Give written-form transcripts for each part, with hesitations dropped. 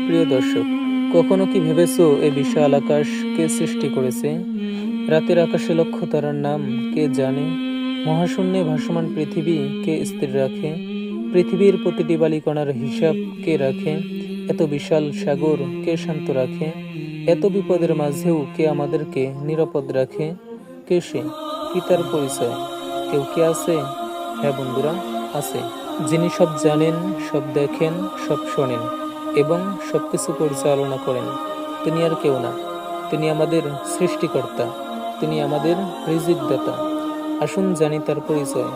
প্রিয় দর্শক, কখনো কি ভেবেছো এই বিশাল আকাশ কে সৃষ্টি করেছে? রাতের আকাশে লক্ষ তারার নাম কে জানে? মহাশূন্যে ভাসমান পৃথিবী কে স্থির রাখে? পৃথিবীর প্রতিটি বালিকণার হিসাব কে রাখে? এত বিশাল সাগর কে শান্ত রাখে? এত বিপদের মাঝেও কে আমাদেরকে নিরাপদ রাখে? কে সে? কি তার পরিচয়? কেউ কি আছে? হ্যাঁ বন্ধুরা, আছে। যিনি সব জানেন, সব দেখেন, সব শোনেন এবং সবকিছু পরিচালনা করেন। তিনি আর কেউ না, তিনি আমাদের সৃষ্টিকর্তা, তিনি আমাদের রিজিক দাতা। আসুন জানি তার পরিচয়।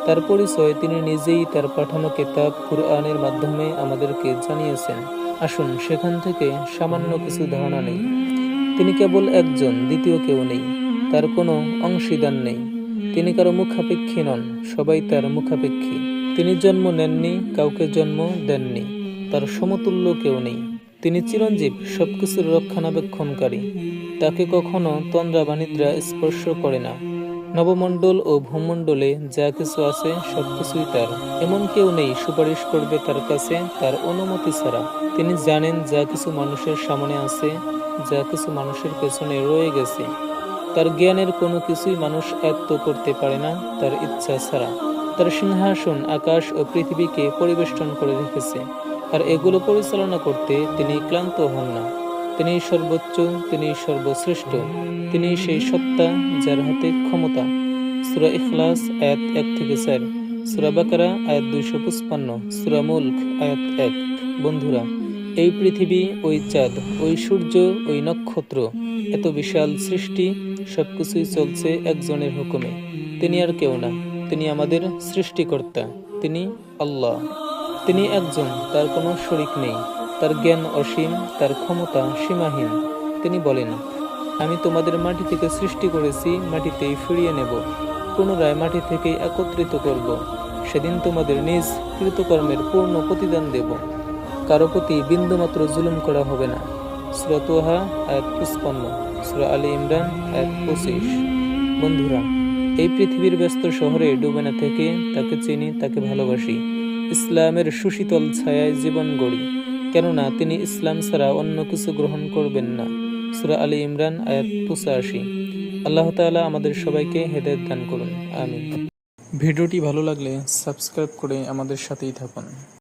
তার পরিচয় তিনি নিজেই তার পাঠানো কিতাব কুরআনের মাধ্যমে আমাদেরকে জানিয়েছেন। আসুন সেখান থেকে সামান্য কিছু ধারণা নেই। তিনি কেবল একজন, দ্বিতীয় কেউ নেই, তার কোনো অংশীদার নেই। তিনি কারো মুখাপেক্ষী নন, সবাই তার মুখাপেক্ষী। তিনি জন্ম নেননি, কাউকে জন্ম দেননি, তার সমতুল্য কেউ নেই। তিনি চিরঞ্জীব, সবকিছুর রক্ষণাবেক্ষণকারী। তাকে কখনো তন্দ্রা বা নিদ্রা স্পর্শ করে না। নবমণ্ডল ও ভূমণ্ডলে যা কিছু আছে সবকিছুই তার। এমন কেউ নেই সুপারিশ করবে তার কাছে তার অনুমতি ছাড়া। তিনি জানেন যা কিছু মানুষের সামনে আছে, যা কিছু মানুষের পেছনে রয়ে গেছে। তার জ্ঞানের কোনো কিছুই মানুষ আয়ত্ত করতে পারে না তার ইচ্ছা ছাড়া। তার সিংহাসন আকাশ ও পৃথিবীকে পরিবেষ্টন করে রেখেছে, আর এগুলো পরিচালনা করতে তিনি ক্লান্ত হন না। তিনি সর্বোচ্চ, তিনি সর্বশ্রেষ্ঠ, তিনি সেই সত্তা যার হাতে ক্ষমতা। সূরা ইখলাস আয়াত 1-4, সূরা বাকারা আয়াত 255, সূরা মুলক আয়াত 1। বন্ধুরা, এই পৃথিবী, ওই চাঁদ, ওই সূর্য, ওই নক্ষত্র, এত বিশাল সৃষ্টি, সবকিছুই চলছে একজনের হুকুমে। তিনি আর কেউ না, তিনি আমাদের সৃষ্টিকর্তা, তিনি আল্লাহ। তিনি একজন, তার কোনো শরিক নেই। তার জ্ঞান অসীম, তার ক্ষমতা সীমাহীন। তিনি বলেন, আমি তোমাদের মাটি থেকে সৃষ্টি করেছি, মাটিতেই ফিরিয়ে নেব, পুনরায় মাটি থেকেই একত্রিত করব। সেদিন তোমাদের নিজ কৃতকর্মের পূর্ণ প্রতিদান দেব। কারো প্রতি বিন্দুমাত্র জুলুম করা হবে না। সূরা তোহা আয়াত 55, সূরা আলী ইমরান আয়াত 25। বন্ধুরা, এই পৃথিবীর ব্যস্ত শহরে ডুবে না থেকে তাকে চিনি, তাকে ভালোবাসি। ইসলামের সুশীতল ছায়ায় জীবন গড়ি, কেননা তিনি ইসলাম ছাড়া অন্য কিছু গ্রহণ করবেন না। সূরা আলী ইমরান আয়াত 85। আল্লাহ তাআলা আমাদের সবাইকে হেদায়েত দান করুন, আমিন। ভিডিওটি ভালো লাগলে সাবস্ক্রাইব করে আমাদের সাথেই থাকুন।